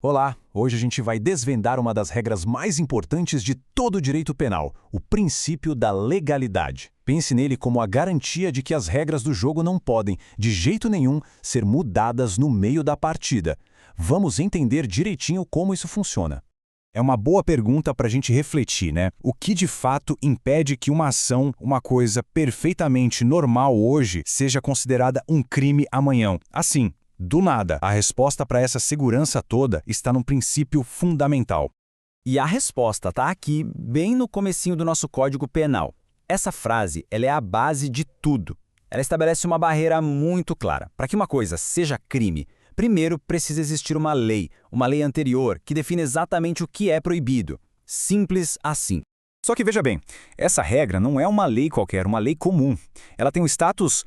Olá, hoje a gente vai desvendar uma das regras mais importantes de todo o direito penal, o princípio da legalidade. Pense nele como a garantia de que as regras do jogo não podem, de jeito nenhum, ser mudadas no meio da partida. Vamos entender direitinho como isso funciona. É uma boa pergunta para a gente refletir, né? O que de fato impede que uma ação, uma coisa perfeitamente normal hoje, seja considerada um crime amanhã? Assim, do nada, a resposta para essa segurança toda está num princípio fundamental. E a resposta está aqui, bem no comecinho do nosso Código Penal. Essa frase, ela é a base de tudo. Ela estabelece uma barreira muito clara. Para que uma coisa seja crime, primeiro precisa existir uma lei anterior, que define exatamente o que é proibido. Simples assim. Só que veja bem, essa regra não é uma lei qualquer, uma lei comum. Ela tem um status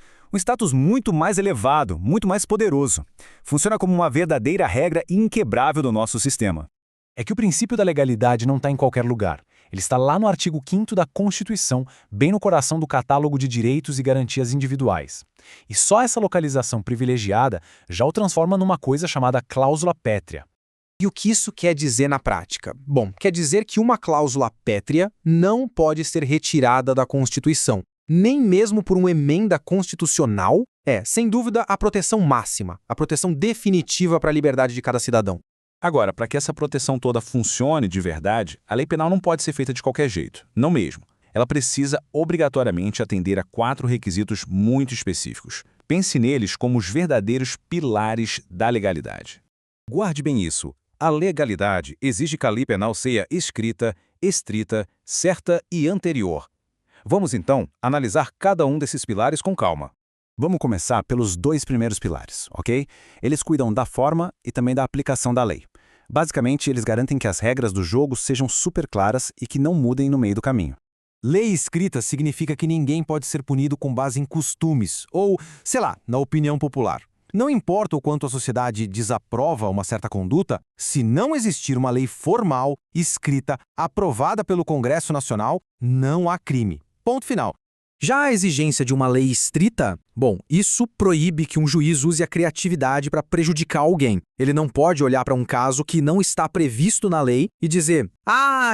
muito mais elevado, muito mais poderoso. Funciona como uma verdadeira regra inquebrável do nosso sistema. É que o princípio da legalidade não está em qualquer lugar. Ele está lá no artigo 5º da Constituição, bem no coração do catálogo de direitos e garantias individuais. E só essa localização privilegiada já o transforma numa coisa chamada cláusula pétrea. E o que isso quer dizer na prática? Bom, quer dizer que uma cláusula pétrea não pode ser retirada da Constituição, nem mesmo por uma emenda constitucional. Sem dúvida, a proteção máxima, a proteção definitiva para a liberdade de cada cidadão. Agora, para que essa proteção toda funcione de verdade, a lei penal não pode ser feita de qualquer jeito, não mesmo. Ela precisa obrigatoriamente atender a 4 requisitos muito específicos. Pense neles como os verdadeiros pilares da legalidade. Guarde bem isso. A legalidade exige que a lei penal seja escrita, estrita, certa e anterior. Vamos, então, analisar cada um desses pilares com calma. Vamos começar pelos 2 primeiros pilares, ok? Eles cuidam da forma e também da aplicação da lei. Basicamente, eles garantem que as regras do jogo sejam super claras e que não mudem no meio do caminho. Lei escrita significa que ninguém pode ser punido com base em costumes ou, sei lá, na opinião popular. Não importa o quanto a sociedade desaprova uma certa conduta, se não existir uma lei formal, escrita, aprovada pelo Congresso Nacional, não há crime. Ponto final. Já a exigência de uma lei estrita, isso proíbe que um juiz use a criatividade para prejudicar alguém. Ele não pode olhar para um caso que não está previsto na lei e dizer: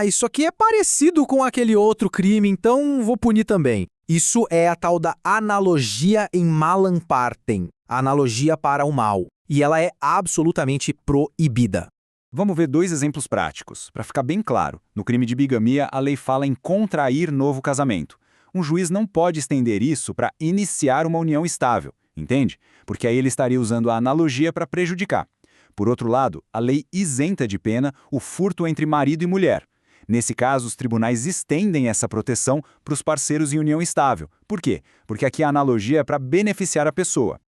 isso aqui é parecido com aquele outro crime, então vou punir também. Isso é a tal da analogia em malam partem, a analogia para o mal, e ela é absolutamente proibida. Vamos ver 2 exemplos práticos. Para ficar bem claro, no crime de bigamia, a lei fala em contrair novo casamento. Um juiz não pode estender isso para iniciar uma união estável, entende? Porque aí ele estaria usando a analogia para prejudicar. Por outro lado, a lei isenta de pena o furto entre marido e mulher. Nesse caso, os tribunais estendem essa proteção para os parceiros em união estável. Por quê? Porque aqui a analogia é para beneficiar a pessoa.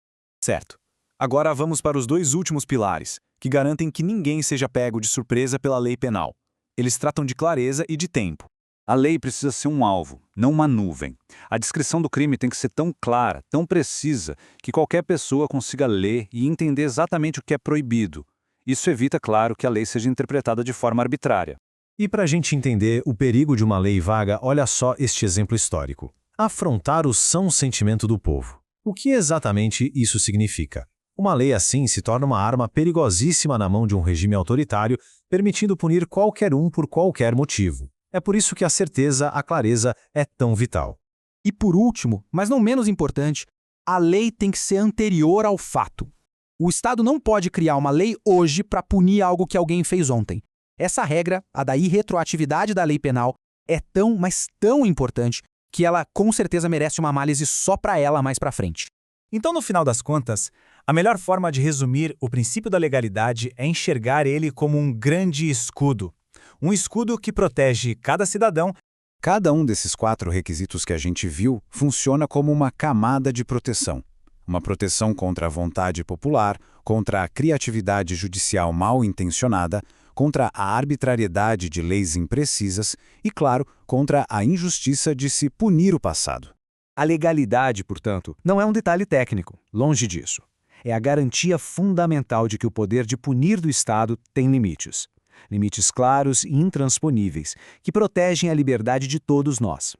Certo. Agora vamos para os 2 últimos pilares, que garantem que ninguém seja pego de surpresa pela lei penal. Eles tratam de clareza e de tempo. A lei precisa ser um alvo, não uma nuvem. A descrição do crime tem que ser tão clara, tão precisa, que qualquer pessoa consiga ler e entender exatamente o que é proibido. Isso evita, claro, que a lei seja interpretada de forma arbitrária. E para a gente entender o perigo de uma lei vaga, olha só este exemplo histórico. Afrontar o são sentimento do povo. O que exatamente isso significa? Uma lei assim se torna uma arma perigosíssima na mão de um regime autoritário, permitindo punir qualquer um por qualquer motivo. É por isso que a certeza, a clareza é tão vital. E por último, mas não menos importante, a lei tem que ser anterior ao fato. O Estado não pode criar uma lei hoje para punir algo que alguém fez ontem. Essa regra, a da irretroatividade da lei penal, é tão, mas tão importante que ela com certeza merece uma análise só para ela mais para frente. Então, no final das contas, a melhor forma de resumir o princípio da legalidade é enxergar ele como um grande escudo. Um escudo que protege cada cidadão. Cada um desses 4 requisitos que a gente viu funciona como uma camada de proteção. Uma proteção contra a vontade popular, contra a criatividade judicial mal intencionada, contra a arbitrariedade de leis imprecisas e, claro, contra a injustiça de se punir o passado. A legalidade, portanto, não é um detalhe técnico, longe disso. É a garantia fundamental de que o poder de punir do Estado tem limites. Limites claros e intransponíveis, que protegem a liberdade de todos nós.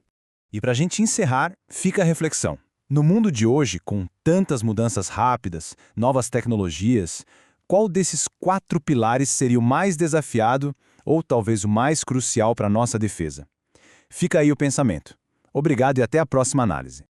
E para a gente encerrar, fica a reflexão. No mundo de hoje, com tantas mudanças rápidas, novas tecnologias, qual desses 4 pilares seria o mais desafiado ou talvez o mais crucial para a nossa defesa? Fica aí o pensamento. Obrigado e até a próxima análise.